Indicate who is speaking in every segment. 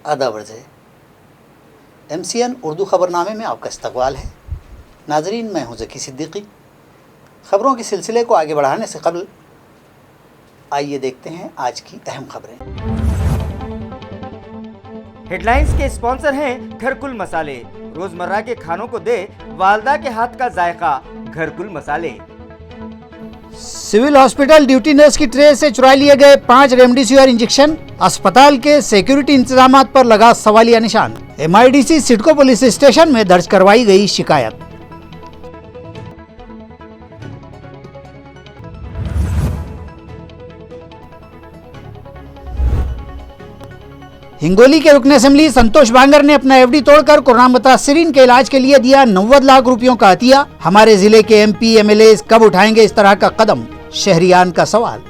Speaker 1: आदाब अर्ज़ है। MCN उर्दू ख़बरनामे में आपका इस्तक़बाल है। नाज़रीन, मैं हूँ ज़की सिद्दीकी। ख़बरों के सिलसिले को आगे बढ़ाने से क़ब्ल आइए देखते हैं आज की अहम खबरें।
Speaker 2: हेडलाइंस के स्पॉन्सर हैं घरकुल मसाले। रोजमर्रा के खानों को दे वालदा के हाथ का जायका, घरकुल मसाले।
Speaker 1: सिविल हॉस्पिटल ड्यूटी नर्स की ट्रे से चुरा लिए गए 5 रेमडेसिविर इंजेक्शन। अस्पताल के सिक्योरिटी इंतजामात पर लगा सवालिया निशान। MIDC सिडको पुलिस स्टेशन में दर्ज करवाई गई शिकायत। हिंगोली के रुकन असेंबली संतोष बांगर ने अपना FD तोड़कर कोरोना मुतासिरीन के इलाज के लिए दिया 90 लाख रुपयों का अतिया। हमारे जिले के MP MLAs कब उठाएंगे इस तरह का कदम, शहरियान का सवाल।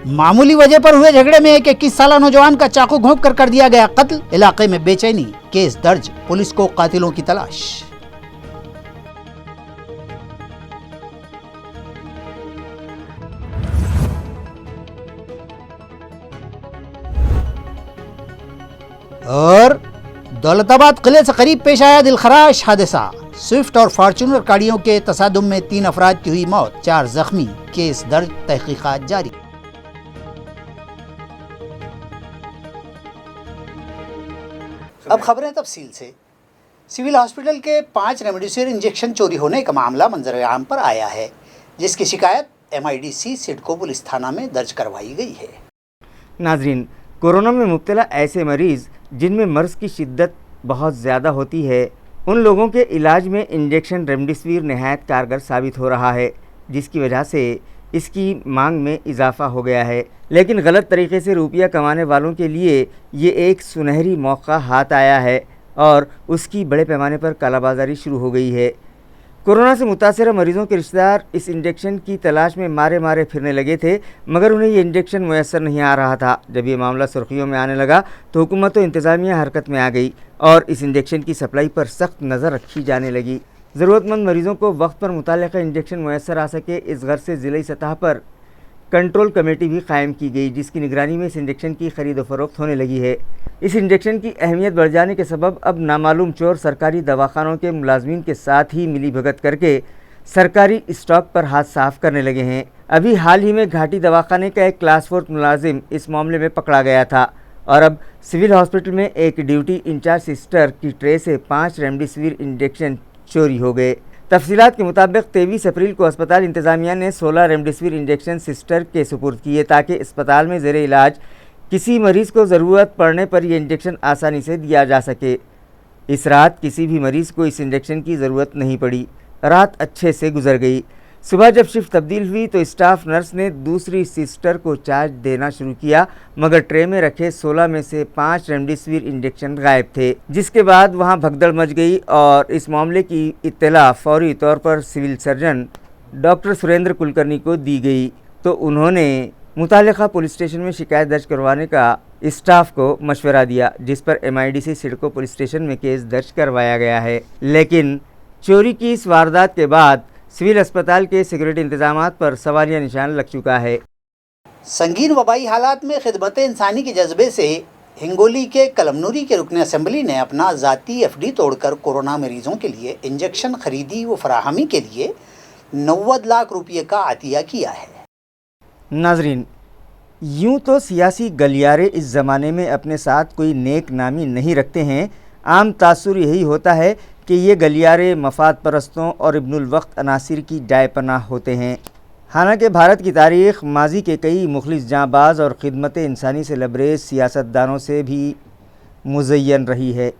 Speaker 1: मामूली वजह पर हुए झगड़े में एक 21 साला नौजवान का चाकू घोंप कर दिया गया कत्ल। इलाके में बेचैनी, केस दर्ज, पुलिस को कातिलों की तलाश। और दौलताबाद किले से करीब पेश आया दिलखराश हादसा। स्विफ्ट और फॉर्च्यूनर गाड़ियों के तसादुम में 3 अफराद की हुई मौत, 4 जख्मी। केस दर्ज, तहकीकात जारी। अब खबरें तफसील से। सिविल हॉस्पिटल के 5 रेमडेसिविर इंजेक्शन चोरी होने का मामला मंजर-ए-आम पर आया है, जिसकी शिकायत MIDC सिडको पुलिस थाना में दर्ज करवाई गई है।
Speaker 2: नाजरीन, कोरोना में मुब्तला ऐसे मरीज़ जिनमें मर्ज़ की शिद्दत बहुत ज़्यादा होती है, उन लोगों के इलाज में इंजेक्शन रेमडेसिविर नहायत कारगर साबित हो रहा है, जिसकी वजह से इसकी मांग में इजाफ़ा हो गया है। लेकिन गलत तरीके से रुपया कमाने वालों के लिए ये एक सुनहरी मौका हाथ आया है और उसकी बड़े पैमाने पर कालाबाजारी शुरू हो गई है। कोरोना से मुतासर मरीज़ों के रिश्तेदार इस इंजेक्शन की तलाश में मारे फिरने लगे थे, मगर उन्हें ये इंजेक्शन मुयस्सर नहीं आ रहा था। जब ये मामला सुर्खियों में आने लगा तो हुकूमत व इंतज़ामिया हरकत में आ गई और इस इंजेक्शन की सप्लाई पर सख्त नज़र रखी जाने लगी। ज़रूरतमंद मरीज़ों को वक्त पर मुतालिका इंजेक्शन मुयस्सर आ सके, इस गर्ज से ज़िली सतह पर कंट्रोल कमेटी भी कायम की गई, जिसकी निगरानी में इस इंजेक्शन की ख़रीद व फ़रोख्त होने लगी है। इस इंजेक्शन की अहमियत बढ़ जाने के सबब अब नामालूम चोर सरकारी दवाखानों के मुलाजमीन के साथ ही मिली भगत करके सरकारी स्टॉक पर हाथ साफ करने लगे हैं। अभी हाल ही में घाटी दवाखाने का एक क्लास 4 मुलाजिम इस मामले में पकड़ा गया था और अब सिविल हॉस्पिटल में एक ड्यूटी इंचार्ज सिस्टर की ट्रे से 5 रेमडेसिविर इंजेक्शन चोरी हो गए। तफसीलात के मुताबिक 23 अप्रैल को अस्पताल इंतज़ामिया ने 16 रेमडेसिविर इंजेक्शन सिस्टर के सुपुर्द किए ताकि अस्पताल में ज़ेरे इलाज किसी मरीज़ को ज़रूरत पड़ने पर यह इंजेक्शन आसानी से दिया जा सके। इस रात किसी भी मरीज़ को इस इंजेक्शन की ज़रूरत नहीं पड़ी। रात अच्छे से गुजर गई। सुबह जब शिफ्ट तब्दील हुई तो स्टाफ नर्स ने दूसरी सिस्टर को चार्ज देना शुरू किया, मगर ट्रे में रखे 16 में से 5 रेमडेसिविर इंजेक्शन गायब थे, जिसके बाद वहां भगदड़ मच गई और इस मामले की इत्तला फौरी तौर पर civil surgeon doctor Surendra Kulkarni को दी गई तो उन्होंने मुतालिका पुलिस स्टेशन में शिकायत दर्ज करवाने का स्टाफ को मशवरा दिया, जिस पर MIDC सिडको पुलिस स्टेशन में केस दर्ज करवाया गया है। लेकिन चोरी की इस वारदात के बाद सिविल अस्पताल के सिक्योरिटी इंतजामात पर सवालिया निशान लग चुका है।
Speaker 1: संगीन वबाई हालात में खिदमत इंसानी के जज्बे से हिंगोली के कलमनूरी के रुकन असेंबली ने अपना ज़ाती FD तोड़कर कोरोना मरीजों के लिए इंजेक्शन खरीदी व फराहमी के लिए 90 लाख रुपये का अतिया किया है।
Speaker 2: नाजरीन, यूँ तो सियासी गलियारे इस ज़माने में अपने साथ कोई नेक नामी नहीं रखते हैं। आम तासुर यही होता है कि ये गलियारे मफाद परस्तों और इब्नुल वक्त अनासिर की जाय पनाह होते हैं। हालांकि भारत की तारीख़ माजी के कई मुखलिस जांबाज और ख़िदमत इंसानी से लबरेज सियासतदानों से भी मुज़य्यन रही है।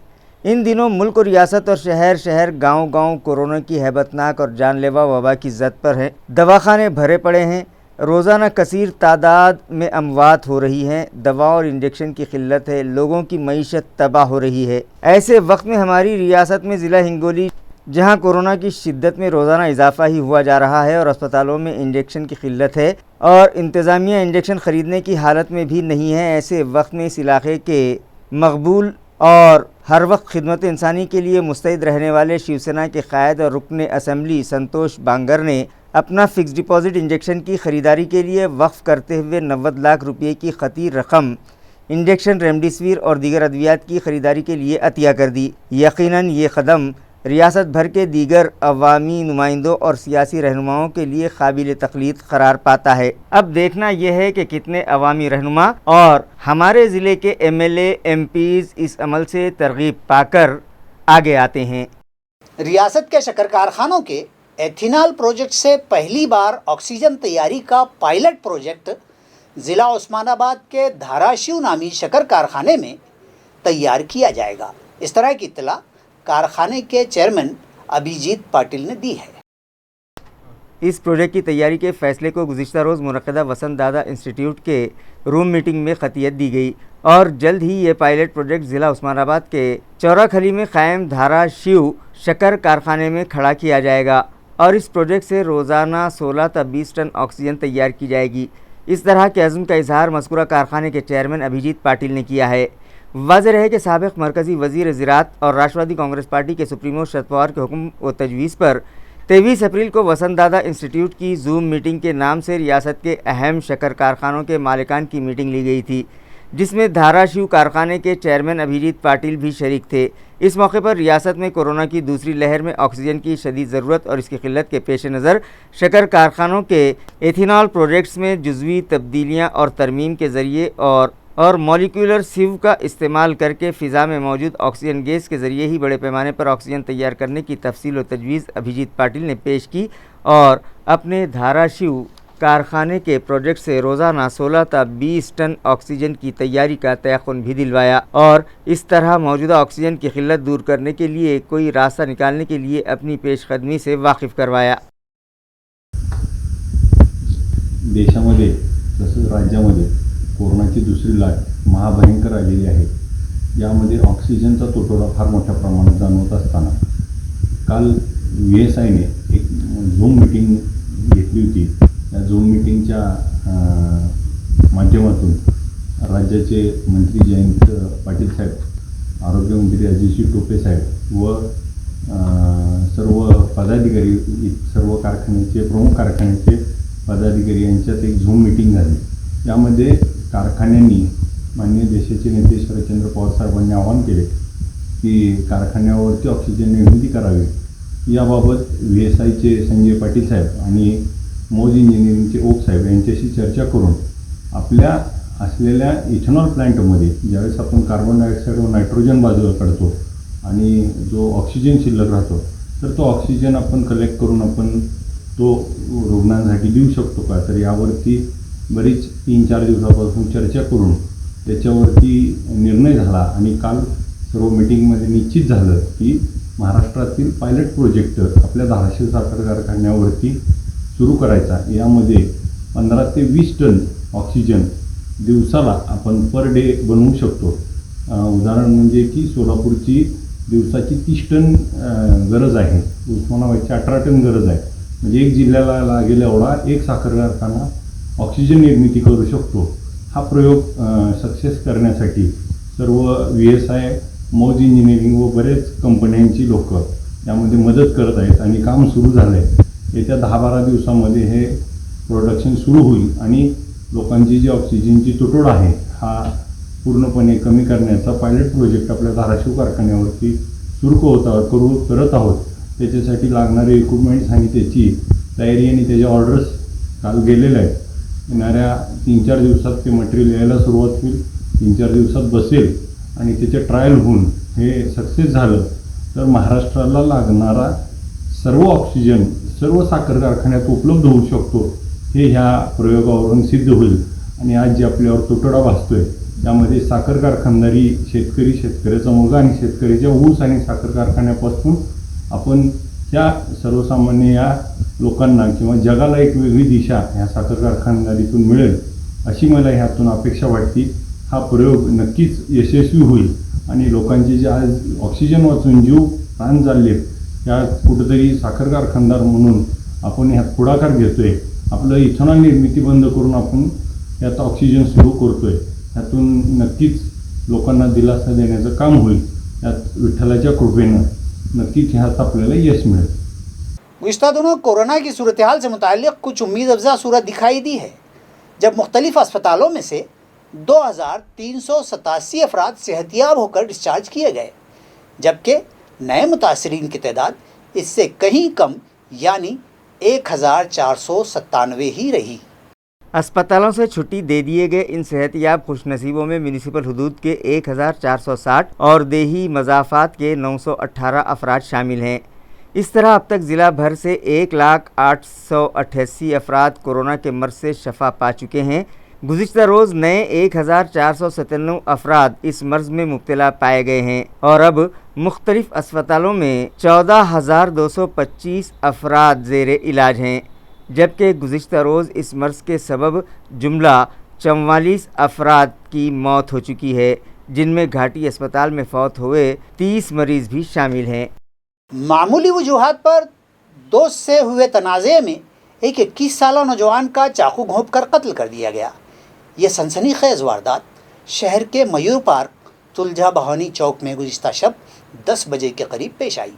Speaker 2: इन दिनों मुल्क और रियासत और शहर शहर गांव गांव कोरोना की हैबतनाक और जानलेवा वबा की जद पर है। दवाखाने भरे पड़े हैं, रोज़ाना कसीर तादाद में अमवात हो रही हैं, दवा और इंजेक्शन की किल्लत है, लोगों की मईशत तबाह हो रही है। ऐसे वक्त में हमारी रियासत में ज़िला हिंगोली, जहां कोरोना की शिद्दत में रोज़ाना इजाफा ही हुआ जा रहा है और अस्पतालों में इंजेक्शन की किल्लत है और इंतज़ामिया इंजेक्शन ख़रीदने की हालत में भी नहीं है, ऐसे वक्त में इस इलाके के मकबूल और हर वक्त खिदमत इंसानी के लिए मुस्तैद रहने वाले शिवसेना के कायद और रुकन असम्बली संतोष बांगर ने अपना फिक्स डिपॉजिट इंजेक्शन की ख़रीदारी के लिए वक्फ करते हुए 90 लाख रुपये की खती रकम इंजेक्शन रेमडेसिविर और दीगर अद्वियात की ख़रीदारी के लिए अतिया कर दी। यकीनन ये कदम रियासत भर के दीगर अवामी नुमाइंदों और सियासी रहनुमाओं के लिए काबिल तक़लीद करार पाता है। अब देखना यह है कि कितने अवामी रहनुमा और हमारे ज़िले के MLA MPs इस अमल से तरगीब पाकर आगे आते हैं।
Speaker 1: रियासत के शक्कर कारखानों के एथिनॉल प्रोजेक्ट से पहली बार ऑक्सीजन तैयारी का पायलट प्रोजेक्ट ज़िला उस्मानाबाद के धाराशिव नामी शक्कर कारखाने में तैयार किया जाएगा। इस तरह की इत्तला कारखाने के चेयरमैन अभिजीत पाटिल ने दी है।
Speaker 2: इस प्रोजेक्ट की तैयारी के फैसले को गुज़िश्ता रोज़ मुनक़दा वसंत दादा इंस्टीट्यूट के रूम मीटिंग में ख़तियत दी गई और जल्द ही ये पायलट प्रोजेक्ट ज़िला उस्मानाबाद के चौराखली में क़ायम धाराशिव शक्कर कारखाने में खड़ा किया जाएगा और इस प्रोजेक्ट से रोज़ाना 16 से 20 टन ऑक्सीजन तैयार की जाएगी। इस तरह के अज़्म का इजहार मज़कूरा कारखाने के चेयरमैन अभिजीत पाटिल ने किया है। वाज़ेह है कि साबिक़ मरकज़ी वज़ीर ज़राअत और राष्ट्रवादी कांग्रेस पार्टी के सुप्रीमो शरद पवार के हुक्म व तजवीज़ पर 23 अप्रैल को वसंत दादा इंस्टीट्यूट की जूम मीटिंग के नाम से रियासत के अहम शक्कर कारखानों के मालिकान की मीटिंग ली गई थी, जिसमें धाराशिव कारखाने के चेयरमैन अभिजीत पाटिल भी शरीक थे। इस मौके पर रियासत में कोरोना की दूसरी लहर में ऑक्सीजन की शदीद ज़रूरत और इसकी किल्लत के पेश नज़र शक्कर कारखानों के एथिनॉल प्रोजेक्ट्स में जुज़वी तब्दीलियाँ और तरमीम के ज़रिए और मॉलिक्यूलर सिव का इस्तेमाल करके फ़िज़ा में मौजूद ऑक्सीजन गैस के ज़रिए ही बड़े पैमाने पर ऑक्सीजन तैयार करने की तफसील व तजवीज़ अभिजीत पाटिल ने पेश की और अपने धाराशिव कारखाने के प्रोजेक्ट से रोज़ाना 16 से 20 टन ऑक्सीजन की तैयारी का तयक़ुन भी दिलवाया और इस तरह मौजूदा ऑक्सीजन की किल्लत दूर करने के लिए कोई रास्ता निकालने के लिए अपनी पेशकदमी से वाकिफ़ करवाया।
Speaker 3: देशामध्ये तसंच राज्यामध्ये कोरोनाची दुसरी लाट महाभयंकर आलेली आहे। यामध्ये ऑक्सिजनचा तुटवडा फार मोठ्या प्रमाणात जाणवत असताना काल VSIने एक झूम मीटिंग घेतली होती। या झूम मीटिंगच्या माध्यमातून राज्याचे मंत्री जयंत पाटील साहेब, आरोग्यमंत्री अजितजी टोपे साहेब व सर्व पदाधिकारी, सर्व कारखान्याचे प्रमुख कारखान्याचे पदाधिकारी यांच्यात एक झूम मीटिंग झाली। यामध्ये कारखान्यांनी माननीय देशाचे नेते शरदचंद्र पवार साहेबांनी आवाहन केले की कारखान्यावरती ऑक्सिजन निर्मिती करावी। याबाबत VSIचे संजय पाटील साहेब आणि मौज इंजिनिअरिंगचे ओक साहेब यांच्याशी चर्चा करून आपल्या असलेल्या इथेनॉल प्लांटमध्ये ज्यावेळेस आपण कार्बन डायऑक्साईड व नायट्रोजन बाजूला काढतो आणि जो ऑक्सिजन शिल्लक राहतो तर तो ऑक्सिजन आपण कलेक्ट करून आपण तो रुग्णांसाठी देऊ शकतो का, तर यावरती बरीच 3-4 दिवसापासून चर्चा करून त्याच्यावरती निर्णय झाला आणि काल सर्व मीटिंगमध्ये निश्चित झालं की महाराष्ट्रातील पायलट प्रोजेक्ट आपल्या धाराशिव साखर कारखान्यावरती सुरू करायचा। यामध्ये 15 ते 20 टन ऑक्सिजन दिवसाला आपण पर डे बनवू शकतो। उदाहरण म्हणजे की सोलापूरची दिवसाची 30 टन गरज आहे, उस्मानाबादची 18 टन गरज आहे, म्हणजे एक जिल्ह्याला लागेल एवढा एक साखर कारखाना ऑक्सिजन निर्मिती करू शकतो। हा प्रयोग सक्सेस करण्यासाठी सर्व VSI, मौज इंजिनिअरिंग व बरेच कंपन्यांची लोक यामध्ये मदत करत आहेत आणि काम सुरू झालं आहे। येत्या 10-12 दिवसांमध्ये हे प्रोडक्शन सुरू होईल आणि लोकांची जी ऑक्सिजनची तुटवडा आहे हा पूर्णपणे कमी करण्याचा पायलट प्रोजेक्ट आपल्या धाराशिव कारखान्यावरती सुरू करत आहोत। त्याच्यासाठी लागणारे इक्विपमेंट्स आणि त्याची तयारी आणि त्याच्या ऑर्डर्स काल गेलेल्या आहेत। येणाऱ्या 3-4 दिवसात ते मटेरियल यायला सुरुवात होईल, 3-4 दिवसात बसेल आणि त्याचे ट्रायल होऊन हे सक्सेस झालं तर महाराष्ट्राला लागणारा सर्व ऑक्सिजन सर्व साखर कारखान्यात उपलब्ध होऊ शकतो। हे ह्या प्रयोगावरून सिद्ध होईल आणि आज जे आपल्यावर तुटवडा भासतोय त्यामध्ये साखर कारखानदारी शेतकऱ्याचा मुलगा आणि शेतकऱ्याच्या ऊस आणि साखर कारखान्यापासून आपण त्या सर्वसामान्य या लोकांना किंवा जगाला एक वेगळी दिशा ह्या साखर कारखानदारीतून मिळेल अशी मला ह्यातून अपेक्षा वाटते। हा प्रयोग नक्कीच यशस्वी होईल आणि लोकांचे जे आज ऑक्सिजन वाचून जीव प्राण चालले त्या कुठेतरी साखर कारखानदार म्हणून आपण ह्यात पुढाकार घेतोय। आपलं इथेनॉल निर्मिती बंद करून आपण यात ऑक्सिजन सुरू करतोय। ह्यातून नक्कीच लोकांना दिलासा देण्याचं काम होईल यात विठ्ठलाच्या कृपेनं नक्कीच ह्यात आपल्याला यश मिळेल.
Speaker 1: गुज़िश्ता दिनों कोरोना की सूरत हाल से मुताल्लिक़ कुछ उम्मीद अफ़ज़ा सूरत दिखाई दी है, जब मुख्तलिफ़ अस्पतालों में से 2387 अफराद सेहतियाब होकर डिस्चार्ज किए गए, जबकि नए मुतासरीन की तादाद इससे कहीं कम यानी 1497 ही रही.
Speaker 2: अस्पतालों से छुट्टी दे दिए गए इन सेहतियाब खुशनसीबों में म्यूनिसिपल हदूद के 1460 और देही मज़ाफ़ात के 918 अफराद शामिल हैं. इस तरह अब तक ज़िला भर से 1,888 अफराद कोरोना के मर्ज़ से शफा पा चुके हैं. गुज़िश्ता रोज़ नए 1,497 अफराद इस मर्ज़ में मुब्तला पाए गए हैं और अब मुख्तलिफ़ अस्पतालों में 14,225 अफराद ज़ेर इलाज हैं, जबकि गुज़िश्ता रोज़ इस मर्ज़ के सबब जुमला 44 अफराद की मौत हो चुकी है, जिनमें घाटी अस्पताल में फौत हुए 30 मरीज़ भी शामिल हैं.
Speaker 1: मामूली वजूहात पर दोस्त से हुए तनाज़े में एक 21 साला नौजवान का चाकू घोंप कर कत्ल कर दिया गया. ये सनसनीखेज़ वारदात शहर के मयूर पार्क तुलजा बहानी चौक में गुज़िश्ता शब 10 बजे के करीब पेश आई.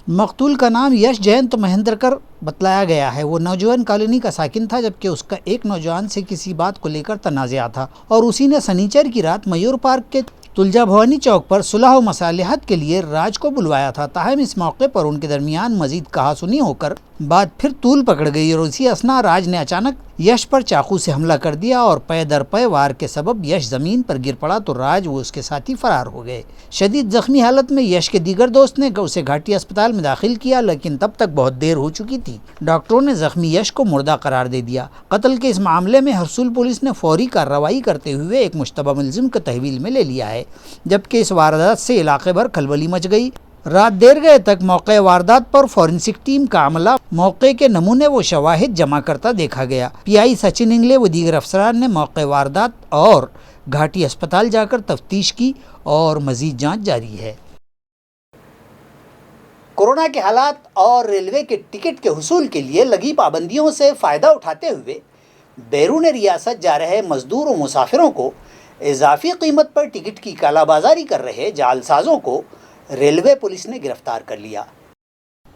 Speaker 1: मकतूल का नाम यश जयंत महेंद्रकर बतलाया गया है. वो नौजवान कॉलोनी का साकिन था, जबकि उसका एक नौजवान से किसी बात को लेकर तनाज़ा था और उसी ने शनिचर की रात मयूर पार्क के तुलजा भवानी चौक पर सुलह व मसालिहत के लिए राज को बुलवाया था. ताहम इस मौके पर उनके दरमियान मजीद कहासुनी होकर बात फिर तूल पकड़ गई और उसी असना राज ने अचानक यश पर चाकू से हमला कर दिया और पै दर पै वार के सबब यश ज़मीन पर गिर पड़ा तो राज वो उसके साथी फरार हो गए. शदीद ज़ख्मी हालत में यश के दीगर दोस्त ने उसे घाटी अस्पताल में दाखिल किया, लेकिन तब तक बहुत देर हो चुकी थी. डॉक्टरों ने ज़ख्मी यश को मुर्दा करार दे दिया. कत्ल के इस मामले में हरसूल पुलिस ने फौरी कार्रवाई करते हुए एक मुश्तबा मुलजिम को तहवील में ले लिया है, जबकि इस वारदात से इलाके भर खलबली मच गई. रात देर गए तक मौके वारदात पर फॉरेंसिक टीम का अमला मौके के नमूने व शवाहिद जमा करता देखा गया. पीआई सचिन इंगले व दीगर अफसरान ने मौके वारदात और घाटी अस्पताल जाकर तफ्तीश की और मजीद जांच जारी है. कोरोना के हालात और रेलवे के टिकट के हुसूल के लिए लगी पाबंदियों से फ़ायदा उठाते हुए बैरून रियासत जा रहे मजदूर व मुसाफिरों को इजाफी कीमत पर टिकट की कालाबाजारी कर रहे जालसाजों को रेलवे पुलिस ने गिरफ्तार कर लिया.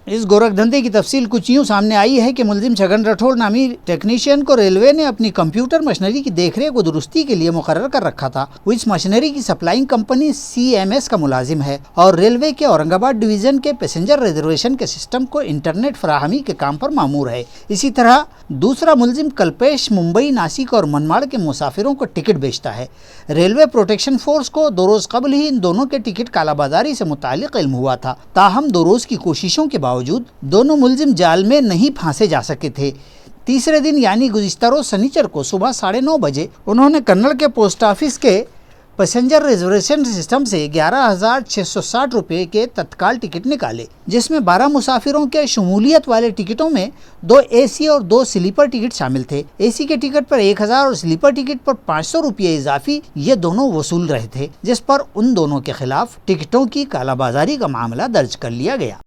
Speaker 1: इस गोरख धंधे की तफसील कुछ यूँ सामने आई है कि मुलजिम छगन राठौड़ नामी टेक्नीशियन को रेलवे ने अपनी कंप्यूटर मशीनरी की देखरेख व दुरुस्ती के लिए मुकर्रर कर रखा था. वो इस मशीनरी की सप्लाइंग कंपनी CMS का मुलाजिम है और रेलवे के औरंगाबाद डिवीज़न के पैसेंजर रिजर्वेशन के सिस्टम को इंटरनेट फराहमी के काम पर मामूर है. इसी तरह दूसरा मुलजिम कल्पेश मुंबई, नासिक और मनमाड़ के मुसाफिरों को टिकट बेचता है. रेलवे प्रोटेक्शन फोर्स को 2 रोज़ कबल ही इन दोनों के टिकट कालाबाजारी से मुताल्लिक इल्म हुआ था. ताहम 2 रोज़ की कोशिशों के बावजूद दोनों मुलजिम जाल में नहीं फांसे जा सके थे. तीसरे दिन यानी गुज़िश्ता रोज़ शनिचर को सुबह 9:30 बजे उन्होंने कन्नड़ के पोस्ट ऑफिस के पैसेंजर रिजर्वेशन सिस्टम से 11,660 रुपये के तत्काल टिकट निकाले, जिसमें 12 मुसाफिरों के शमूलियत वाले टिकटों में 2 AC और 2 स्लीपर टिकट शामिल थे. AC के टिकट पर 1,000 और स्लीपर टिकट पर 500 रुपये इजाफी ये दोनों वसूल रहे थे, जिस पर उन दोनों के खिलाफ टिकटों की कालाबाजारी का मामला दर्ज कर लिया गया.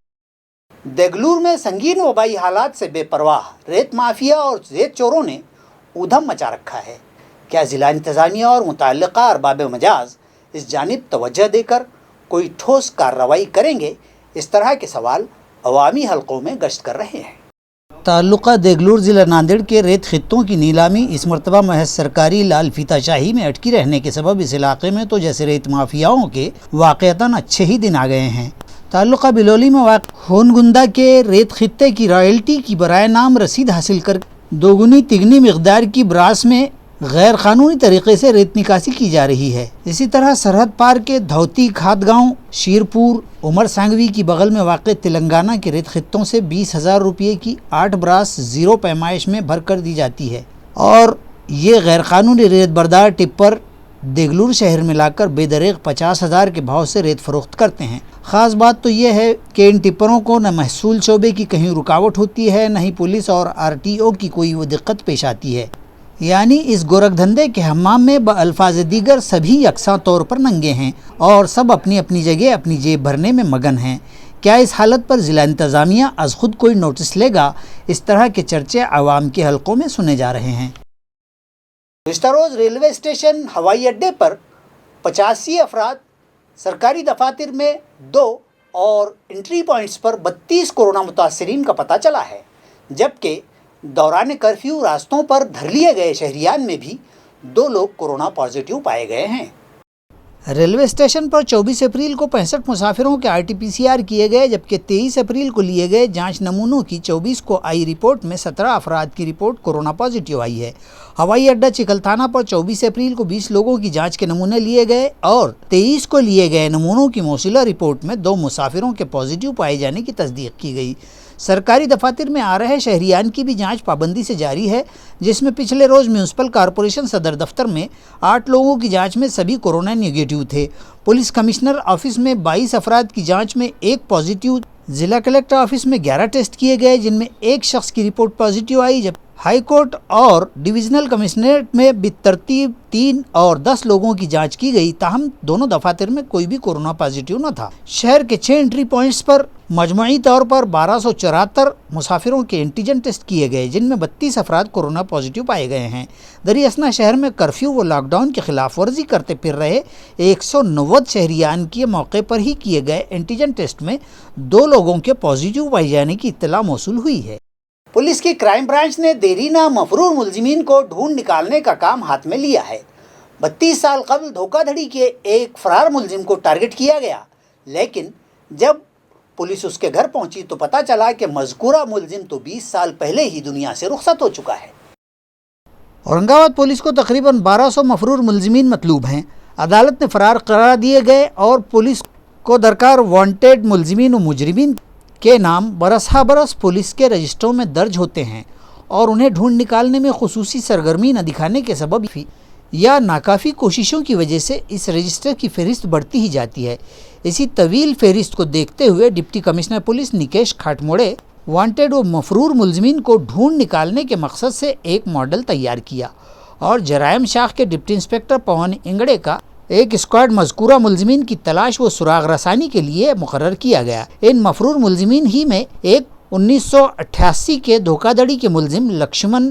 Speaker 1: देगलूर में संगीन वबाई हालात से बेपरवाह रेत माफिया और रेत चोरों ने ऊधम मचा रखा है. क्या ज़िला इंतज़ामिया और मुतल्लिक़ा अरबाब मजाज इस जानिब तवज्जो देकर कोई ठोस कार्रवाई करेंगे? इस तरह के सवाल अवामी हलकों में गश्त कर रहे हैं. ताल्लुका देगलूर ज़िला नांदेड़ के रेत खित्तों की नीलामी इस मरतबा महज सरकारी लाल फीताशाही में अटकी रहने के सबब इस इलाके में तो जैसे रेत माफियाओं के वाक़तन अच्छे ही दिन आ गए हैं. ताल्लुका बिलोली में वाक़ होनगुंदा के रेत खित्ते की रॉयल्टी की बराए नाम रसीद हासिल कर दोगुनी तिगनी मिक़दार की ब्रास में गैर कानूनी तरीके से रेत निकासी की जा रही है. इसी तरह सरहद पार के धौती खाद गाँव, शीरपुर, उमर सांगवी की बगल में वाक़ तेलंगाना के रेत खित्तों से 20,000 रुपये की 8 ब्रास 0 पैमाइश में भर कर दी जाती है और ये गैर कानूनी रेत बरदार टिप्पर देगलूर शहर में लाकर बेदरेग 50,000 के भाव से रेत फरोख्त करते हैं. ख़ास बात तो ये है कि इन टिप्परों को न महसूल शोबे की कहीं रुकावट होती है, न ही पुलिस और RTO की कोई वो दिक्कत पेश आती है. यानी इस गोरख धंधे के हम्माम में बअल्फाज दीगर सभी यकसा तौर पर नंगे हैं और सब अपनी अपनी जगह अपनी जेब भरने में मगन हैं. क्या इस हालत पर ज़िला इंतज़ामिया अज खुद कोई नोटिस लेगा? इस तरह के चर्चे आवाम के हलकों में सुने जा रहे हैं. गुज़िश्ता रोज़ रेलवे स्टेशन हवाई अड्डे पर 85 अफराद सरकारी दफातर में 2 और एंट्री पॉइंट्स पर 32 कोरोना मुतासरीन का पता चला है, जबकि दौरान कर्फ्यू रास्तों पर धर लिए गए शहरियान में भी 2 लोग कोरोना पॉजिटिव पाए गए हैं। रेलवे स्टेशन पर 24 अप्रैल को 65 मुसाफिरों के RT-PCR किए गए, जबकि 23 अप्रैल को लिए गए जांच नमूनों की 24 को आई रिपोर्ट में 17 अफराद की रिपोर्ट कोरोना पॉजिटिव आई है। हवाई अड्डा चिकलथाना पर 24 अप्रैल को 20 लोगों की जांच के नमूने लिए गए और 23 को लिए गए नमूनों की मौसूला रिपोर्ट में 2 मुसाफिरों के पॉजिटिव पाए जाने की तस्दीक की गई। सरकारी दफातर में आ रहे शहरियान की भी जांच पाबंदी से जारी है, जिसमें पिछले रोज़ म्यूनसिपल कॉरपोरेशन सदर दफ्तर में 8 लोगों की जांच में सभी कोरोना नेगेटिव थे। पुलिस कमिश्नर ऑफिस में 22 अफराद की जांच में 1 पॉजिटिव, जिला कलेक्टर ऑफिस में 11 टेस्ट किए गए जिनमें 1 शख्स की रिपोर्ट पॉजिटिव आई, जब हाई कोर्ट और डिविजनल कमिश्नरेट में बितरतीब 3 और 10 लोगों की जांच की गई। ताहम दोनों दफातर में कोई भी कोरोना पॉजिटिव न था। शहर के 6 एंट्री पॉइंट्स पर मजमूई तौर पर 1274 मुसाफिरों के एंटीजन टेस्ट किए गए, जिनमें 32 अफराद कोरोना पॉजिटिव पाए गए हैं। दरियासना शहर में कर्फ्यू व लॉकडाउन की खिलाफ वर्जी करते फिर रहे 190 शहरियान के मौके पर ही किए गए एंटीजन टेस्ट में 2 लोगों के पॉजिटिव पाए जाने की इत्तला मौसूल हुई है। पुलिस की क्राइम ब्रांच ने देरीना मफरूर मुलजिमीन को ढूंढ निकालने का काम हाथ में लिया है। 32 साल कबल धोखाधड़ी के एक फरार मुलजिम को टारगेट किया गया, लेकिन जब पुलिस उसके घर पहुंची तो पता चला कि मज़कूरा मुलजिम तो 20 साल पहले ही दुनिया से रुखसत हो चुका है। औरंगाबाद पुलिस को तकरीबन 1200 मफरूर मुलजिमीन मतलूब हैं। अदालत ने फरार करार दिए गए और पुलिस को दरकार वांटेड मुलजिमीन व मुजरिमीन के नाम बरसहा बरस पुलिस के रजिस्टरों में दर्ज होते हैं और उन्हें ढूंढ निकालने में खुसूसी सरगर्मी न दिखाने के सबब या नाकाफ़ी कोशिशों की वजह से इस रजिस्टर की फ़हरिस्त बढ़ती ही जाती है। इसी तवील फ़हरिस्त को देखते हुए deputy commissioner police Nikesh Khatmode wanted व मफरूर मुलजिमीन को ढूंढ निकालने के मकसद से एक मॉडल तैयार किया और जराइम शाख के डिप्टी इंस्पेक्टर पवन इंगड़े का एक स्क्वाड मज़कूरा मुलजिमीन की तलाश व सुराग रसानी के लिए मुकर्रर किया गया। इन मफरूर मुलजिमीन ही में एक 1988 के धोखाधड़ी के मुलजिम लक्ष्मण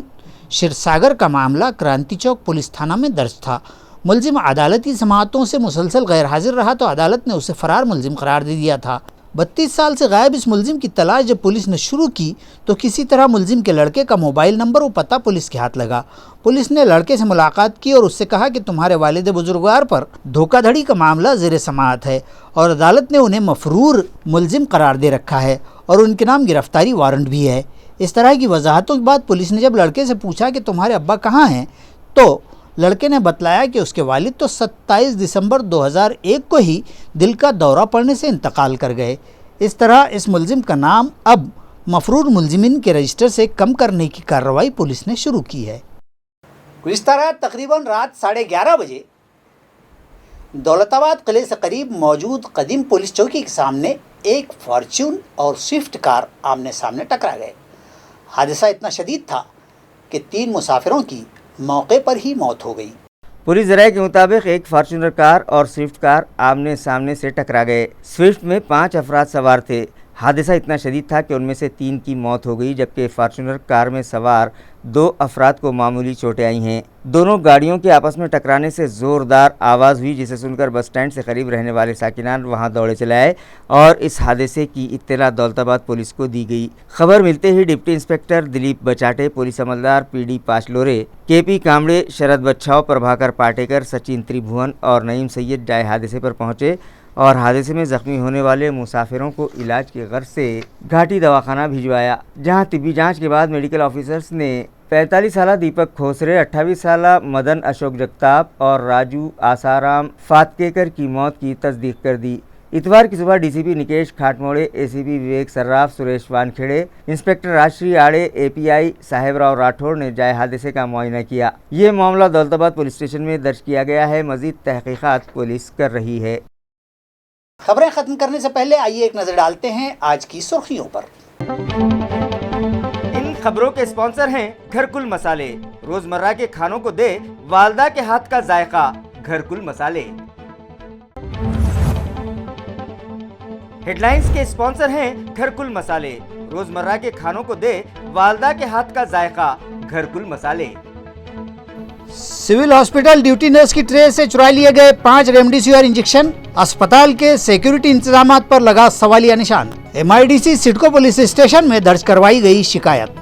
Speaker 1: क्षीरसागर का मामला क्रांति चौक पुलिस थाना में दर्ज था। मुलजिम अदालती समाअतों से मुसलसल गैर हाजिर रहा तो अदालत ने उसे फ़रार मुलजिम करार दे दिया था। 32 साल से गायब इस मुलजिम की तलाश जब पुलिस ने शुरू की तो किसी तरह मुलजिम के लड़के का मोबाइल नंबर व पता पुलिस के हाथ लगा। पुलिस ने लड़के से मुलाकात की और उससे कहा कि तुम्हारे वालिद बुजुर्गवार पर धोखाधड़ी का मामला ज़ेर समाअत है और अदालत ने उन्हें मफरूर मुलजिम करार दे रखा है और उनके नाम गिरफ्तारी वारंट भी है। इस तरह की वजाहतों के बाद पुलिस ने जब लड़के से पूछा कि तुम्हारे अब्बा कहाँ हैं, तो लड़के ने बतलाया कि उसके वालिद तो 27 दिसंबर 2001 को ही दिल का दौरा पड़ने से इंतकाल कर गए। इस तरह इस मुलजिम का नाम अब मफरूर मुलजिमीन के रजिस्टर से कम करने की कार्रवाई पुलिस ने शुरू की है। गुज़िश्ता रात तकरीबन रात 11:30 बजे दौलताबाद किले से करीब मौजूद कदीम पुलिस चौकी के सामने एक फॉर्च्यून और स्विफ्ट कार आमने सामने टकरा गए। हादसा इतना शदीद था कि 3 मुसाफिरों की मौके पर ही मौत हो गई।
Speaker 2: पुलिस ज़राए के मुताबिक एक फॉर्च्यूनर कार और स्विफ्ट कार आमने सामने से टकरा गए। स्विफ्ट में 5 अफराद सवार थे। हादसा इतना शदीद था कि उनमें से 3 की मौत हो गई, जबकि फॉर्च्यूनर कार में सवार 2 अफराद को मामूली चोटें आई हैं। दोनों गाड़ियों के आपस में टकराने से ज़ोरदार आवाज़ हुई, जिसे सुनकर बस स्टैंड से करीब रहने वाले साकिनान वहां दौड़े चले आए और इस हादसे की इत्तला दौलताबाद पुलिस को दी गई। खबर मिलते ही deputy inspector Dilip Bachate, police अमलदार PD पाचलोरे, KP कामड़े, शरद बच्छाव, प्रभाकर पाटेकर, सचिन त्रिभुवन और नईम सैयद जाए हादसे पर पहुँचे और हादसे में ज़ख्मी होने वाले मुसाफिरों को इलाज की गर्ज से घाटी दवाखाना भिजवाया, जहां तिब्बी जांच के बाद मेडिकल ऑफिसर्स ने 45 साला दीपक खोसरे, 28 साला मदन अशोक जगताप और राजू आसाराम फातकेकर की मौत की तस्दीक कर दी। इतवार की सुबह DCP निकेश खाटमोड़े, ACP विवेक सर्राफ, सुरेश वानखेड़े, इंस्पेक्टर राजश्री आड़े, API साहेबराव राठौड़ ने जाए हादसे का मुआयना किया। ये मामला दौलताबाद पुलिस स्टेशन में दर्ज किया गया है। मज़ीद तहकीकात पुलिस कर रही है।
Speaker 1: खबरें ख़त्म करने से पहले आइए एक नज़र डालते हैं आज की सुर्खियों पर।
Speaker 2: इन खबरों के स्पॉन्सर हैं घरकुल मसाले। रोजमर्रा के खानों को दे वालदा के हाथ का जायका, घरकुल मसाले। हेडलाइंस के स्पॉन्सर हैं घरकुल मसाले। रोजमर्रा के खानों को दे वालदा के हाथ का जायका, घरकुल मसाले।
Speaker 1: सिविल हॉस्पिटल ड्यूटी नर्स की ट्रे से चुरा लिए गए 5 रेमडेसिविर इंजेक्शन, अस्पताल के सिक्योरिटी इंतजामात पर लगा सवालिया निशान। MIDC सिडको पुलिस स्टेशन में दर्ज करवाई गई शिकायत।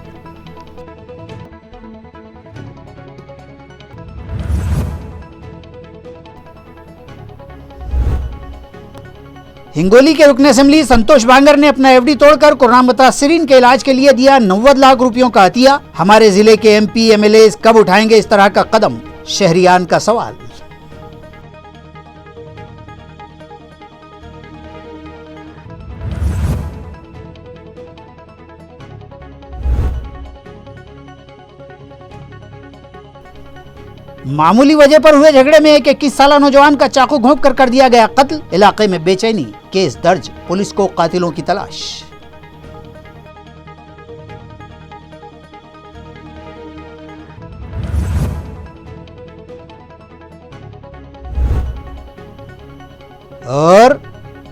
Speaker 1: हिंगोली के रुकन असेंबली संतोष बांगर ने अपना FD तोड़कर कोरोना मुतासिरीन के इलाज के लिए दिया 90 लाख रुपयों का अतिया। हमारे जिले के MP MLA कब उठाएंगे इस तरह का कदम, शहरियान का सवाल। मामूली वजह पर हुए झगड़े में एक 21 साला नौजवान का चाकू घोंप कर दिया गया कत्ल। इलाके में बेचैनी, केस दर्ज, पुलिस को कातिलों की तलाश। और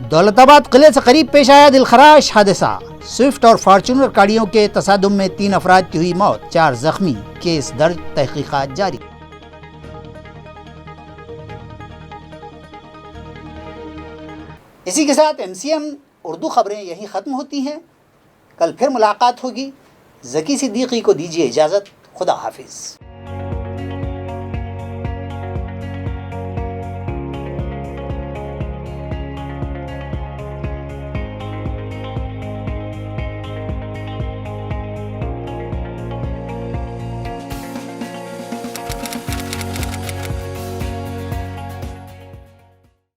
Speaker 1: दौलताबाद किले से करीब पेश आया दिलखराश हादसा। स्विफ्ट और फॉर्च्यूनर गाड़ियों के तसादुम में 3 अफराद की हुई मौत, 4 जख्मी, केस दर्ज, तहकीकात जारी। इसी के साथ MCM उर्दू खबरें यहीं ख़त्म होती हैं। कल फिर मुलाकात होगी। ज़की सिद्दीकी को दीजिए इजाज़त। खुदा हाफिज़।